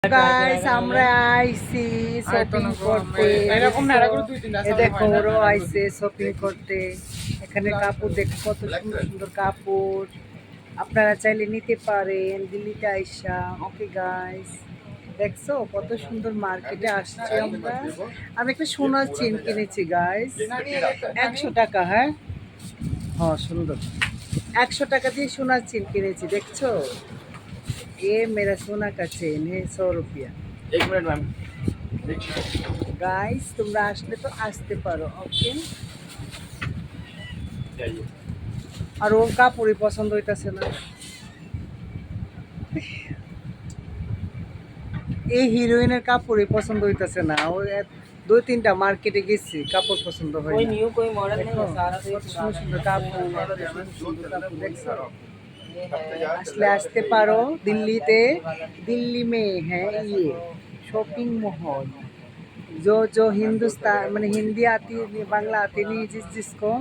Guys আমরা আইছি shopping করতে। দেখো ওরাও আইছে শপিং করতে। এখানে কাপড় দেখো কত সুন্দর সুন্দর কাপড়, আপনারা চাইলে নিতে পারেন দিল্লিতে আইসা। ওকে গাইস, দেখছো কত সুন্দর মার্কেটে আসছে আমরা। আমি একটা সোনার চেন কিনেছি গাইস, 100 টাকা। হ্যাঁ হ্যাঁ সুন্দর, 100 টাকা দিয়ে সোনার চেন কিনেছি। দেখছো, ये मेरा सोना का चेन है, 100 रुपया। 1 मिनट मैम। गाइस তোমরা আসলে তো আসতে পারো। ওকে, चाहिए আর ওর কাপড়ই পছন্দ হইতাছে না। এই হিরোইনের কাপড়ই পছন্দ হইতাছে না। ও 2-3টা মার্কেটে গেছি, কাপড় পছন্দ হয় कोई না। न्यू कोई मॉडल नहीं দেখো है, सारा तो কত সুন্দর সুন্দর কাপড়, কত সুন্দর কাপড় দেখছো। ये है। আসলে আসতে পারো দিল্লিতে। दिल्ली में है ये शॉपिंग मॉल। जो हिंदुस्तान मैंने हिंदी आती नहीं, बांग्ला आती नहीं, जिसको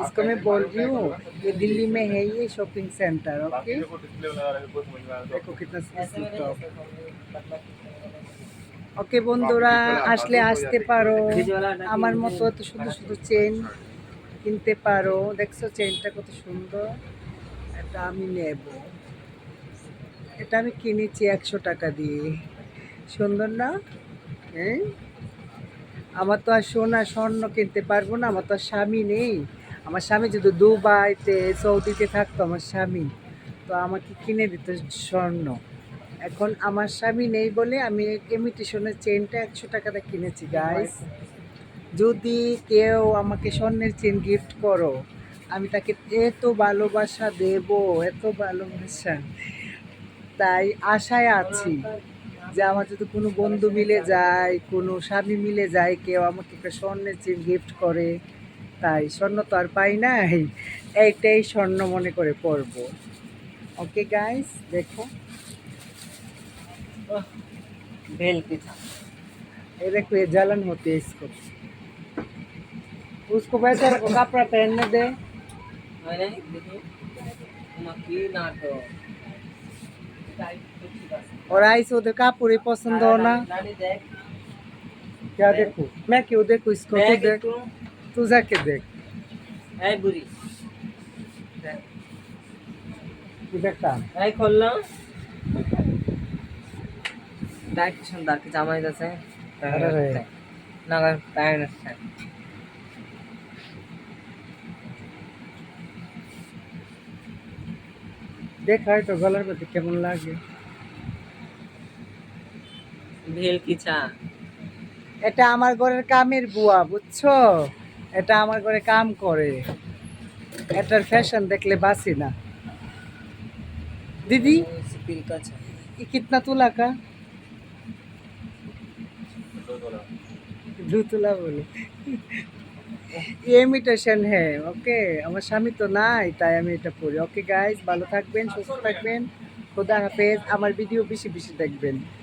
इसको मैं बोल रही हूँ, ये दिल्ली में है ये शॉपिंग सेंटर। ओके, देखो कितना टॉप। ওকে বন্ধুরা, আসলে আসতে পারো, আমার মতো এত সুন্দর সুন্দর চেন কিনতে পারো। দেখছো চেনটা কত সুন্দর, এটা আমি নেব। এটা আমি কিনেছি 100 টাকা দিয়ে। সুন্দর না? হ্যাঁ, আমার তো আর সোনা স্বর্ণ কিনতে পারবো না, আমার তো আর স্বামী নেই। আমার স্বামী যদি দুবাইতে সৌদিতে থাকতো, আমার স্বামী তো আমাকে কিনে দিত স্বর্ণ। এখন আমার স্বামী নেই বলে আমি ইমিটেশনের চেনটা 100 টাকাতে কিনেছি গাইস। যদি কেউ আমাকে স্বর্ণের চেন গিফট করো, আমি তাকে এত ভালোবাসা দেব, এত ভালোবাসা। তাই আশায় আছি যে আমার যদি কোনো বন্ধু মিলে যায়, কোনো স্বামী মিলে যায়, কেউ আমাকে একটা স্বর্ণের চেন গিফট করে। তাই স্বর্ণ তো আর পাই নাই, এইটাই স্বর্ণ মনে করে পরবো। ওকে গাইস, দেখো भेल की था। ये देखो, ये जलन होती है इसको। उसको वैसे कपड़ा पहनने दे। मैंने देखो मक्खी नाटो और आई से उधर कापड़ ही पसंद हो ना। नानी देख क्या देखो, मैं क्यों देखूं इसको, तू देख, तू जाके देख। है बुरी तू देखता है खोल लो देख सुंदर के জামাই আছে अरे নাগার প্যান্ট আছে देखा है तो गलर में केमन लागे। भेल की चा এটা আমার ঘরের কামের বুয়া, বুঝছো, এটা আমার ঘরে কাম করে। এটার ফ্যাশন দেখলে বাসি না। दीदी स्पिल का चा ये कितना तुला का? 2 তোলা বলে। ये ইমিটেশন है। ওকে, আমার স্বামী তো নাই, তাই আমি এটা পরি। ওকে গাইস, ভালো থাকবেন, সুস্থ থাকবেন, খোদা হাফেজ। আমার ভিডিও বেশি বেশি দেখবেন।